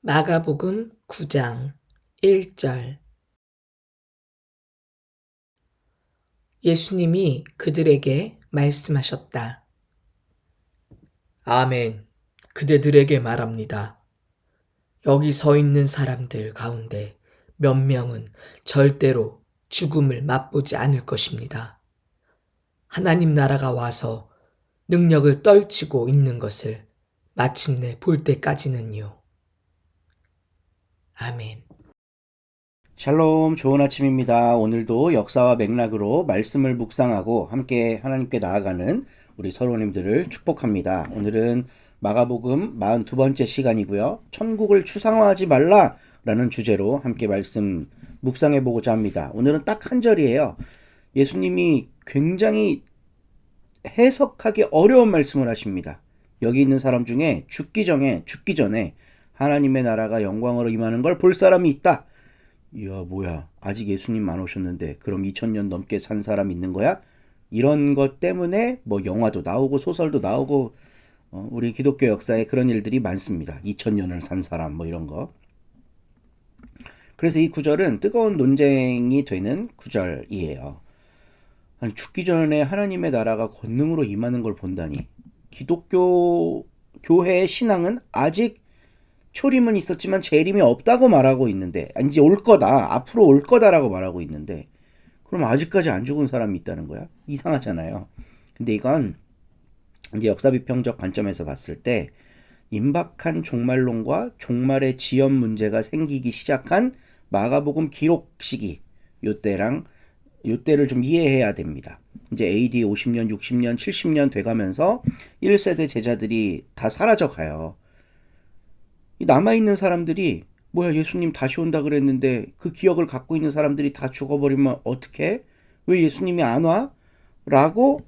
마가복음 9장 1절. 예수님이 그들에게 말씀하셨다. 아멘, 그대들에게 말합니다. 여기 서 있는 사람들 가운데 몇 명은 절대로 죽음을 맛보지 않을 것입니다. 하나님 나라가 와서 능력을 떨치고 있는 것을 마침내 볼 때까지는요. 아멘. 샬롬, 좋은 아침입니다. 오늘도 역사와 맥락으로 말씀을 묵상하고 함께 하나님께 나아가는 우리 서로님들을 축복합니다. 오늘은 마가복음 42번째 시간이고요. 천국을 추상화하지 말라라는 주제로 함께 말씀 묵상해 보고자 합니다. 오늘은 딱 한 절이에요. 예수님이 굉장히 해석하기 어려운 말씀을 하십니다. 여기 있는 사람 중에 죽기 전에 하나님의 나라가 영광으로 임하는 걸 볼 사람이 있다. 이야, 뭐야, 아직 예수님 안 오셨는데 그럼 2000년 넘게 산 사람 있는 거야? 이런 것 때문에 뭐 영화도 나오고 소설도 나오고 우리 기독교 역사에 그런 일들이 많습니다. 2000년을 산 사람 뭐 이런 거. 그래서 이 구절은 뜨거운 논쟁이 되는 구절이에요. 아니, 죽기 전에 하나님의 나라가 권능으로 임하는 걸 본다니. 기독교 교회의 신앙은 아직 초림은 있었지만 재림이 없다고 말하고 있는데, 이제 올 거다, 앞으로 올 거다라고 말하고 있는데, 그럼 아직까지 안 죽은 사람이 있다는 거야? 이상하잖아요. 근데 이건 이제 역사비평적 관점에서 봤을 때 임박한 종말론과 종말의 지연 문제가 생기기 시작한 마가복음 기록 시기, 요때를 좀 이해해야 됩니다. 이제 AD 50년, 60년, 70년 돼가면서 1세대 제자들이 다 사라져 가요. 남아있는 사람들이 뭐야, 예수님 다시 온다 그랬는데 그 기억을 갖고 있는 사람들이 다 죽어버리면 어떡해? 왜 예수님이 안 와? 라고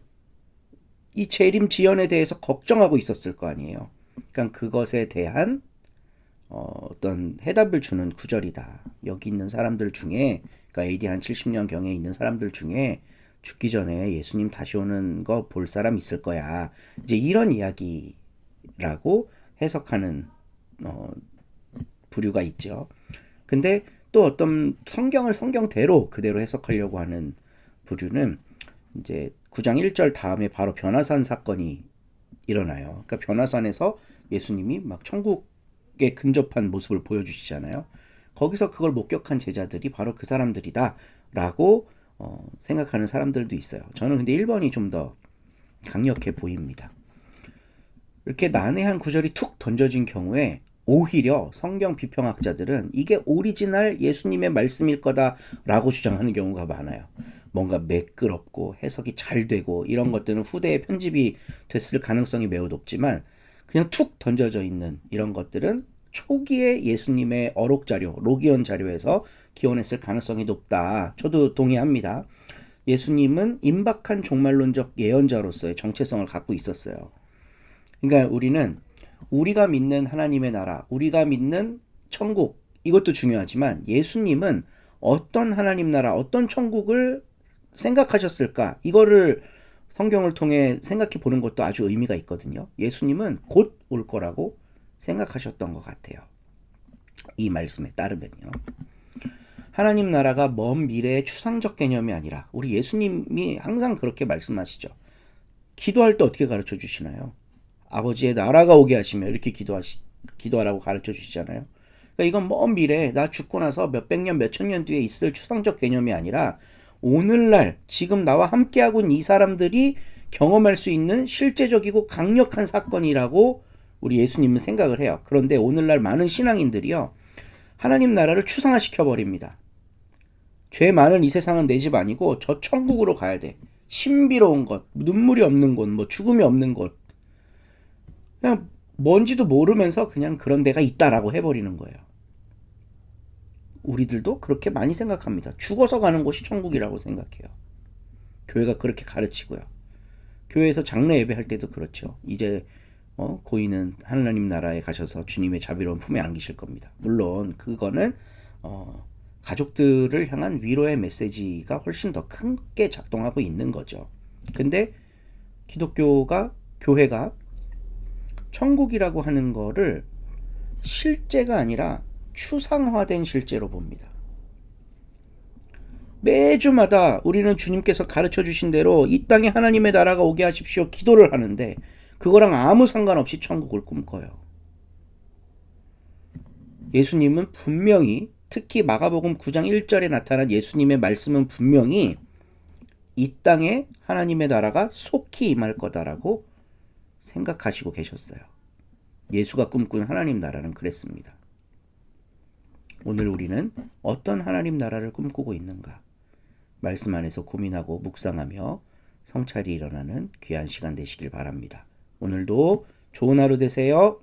이 재림 지연에 대해서 걱정하고 있었을 거 아니에요. 그러니까 그것에 대한 어떤 해답을 주는 구절이다. 여기 있는 사람들 중에, 그러니까 AD 한 70년 경에 있는 사람들 중에 죽기 전에 예수님 다시 오는 거 볼 사람 있을 거야. 이제 이런 이야기라고 해석하는 부류가 있죠. 근데 또 어떤 성경을 성경대로 그대로 해석하려고 하는 부류는 이제 9장 1절 다음에 바로 변화산 사건이 일어나요. 그러니까 변화산에서 예수님이 막 천국에 근접한 모습을 보여주시잖아요. 거기서 그걸 목격한 제자들이 바로 그 사람들이다 라고 생각하는 사람들도 있어요. 저는 근데 1번이 좀 더 강력해 보입니다. 이렇게 난해한 구절이 툭 던져진 경우에 오히려 성경 비평학자들은 이게 오리지널 예수님의 말씀일 거다라고 주장하는 경우가 많아요. 뭔가 매끄럽고 해석이 잘 되고 이런 것들은 후대에 편집이 됐을 가능성이 매우 높지만 그냥 툭 던져져 있는 이런 것들은 초기에 예수님의 어록 자료, 로기온 자료에서 기원했을 가능성이 높다. 저도 동의합니다. 예수님은 임박한 종말론적 예언자로서의 정체성을 갖고 있었어요. 그러니까 우리가 믿는 하나님의 나라, 우리가 믿는 천국, 이것도 중요하지만 예수님은 어떤 하나님 나라, 어떤 천국을 생각하셨을까? 이거를 성경을 통해 생각해 보는 것도 아주 의미가 있거든요. 예수님은 곧 올 거라고 생각하셨던 것 같아요. 이 말씀에 따르면요. 하나님 나라가 먼 미래의 추상적 개념이 아니라 우리 예수님이 항상 그렇게 말씀하시죠. 기도할 때 어떻게 가르쳐 주시나요? 아버지의 나라가 오게 하시며 이렇게 기도하라고 가르쳐 주시잖아요. 그러니까 이건 먼 미래에 나 죽고 나서 몇백 년, 몇천 년 뒤에 있을 추상적 개념이 아니라 오늘날 지금 나와 함께하고 있는 이 사람들이 경험할 수 있는 실제적이고 강력한 사건이라고 우리 예수님은 생각을 해요. 그런데 오늘날 많은 신앙인들이요, 하나님 나라를 추상화시켜버립니다. 죄 많은 이 세상은 내 집 아니고 저 천국으로 가야 돼. 신비로운 것, 눈물이 없는 곳, 뭐 죽음이 없는 곳, 그냥 뭔지도 모르면서 그냥 그런 데가 있다라고 해버리는 거예요. 우리들도 그렇게 많이 생각합니다. 죽어서 가는 곳이 천국이라고 생각해요. 교회가 그렇게 가르치고요. 교회에서 장례 예배할 때도 그렇죠. 이제 고인은 하나님 나라에 가셔서 주님의 자비로운 품에 안기실 겁니다. 물론 그거는 가족들을 향한 위로의 메시지가 훨씬 더 크게 작동하고 있는 거죠. 근데 교회가 천국이라고 하는 거를 실제가 아니라 추상화된 실제로 봅니다. 매주마다 우리는 주님께서 가르쳐 주신 대로 이 땅에 하나님의 나라가 오게 하십시오 기도를 하는데 그거랑 아무 상관없이 천국을 꿈꿔요. 예수님은 분명히 특히 마가복음 9장 1절에 나타난 예수님의 말씀은 분명히 이 땅에 하나님의 나라가 속히 임할 거다라고 생각하시고 계셨어요. 예수가 꿈꾼 하나님 나라는 그랬습니다. 오늘 우리는 어떤 하나님 나라를 꿈꾸고 있는가? 말씀 안에서 고민하고 묵상하며 성찰이 일어나는 귀한 시간 되시길 바랍니다. 오늘도 좋은 하루 되세요.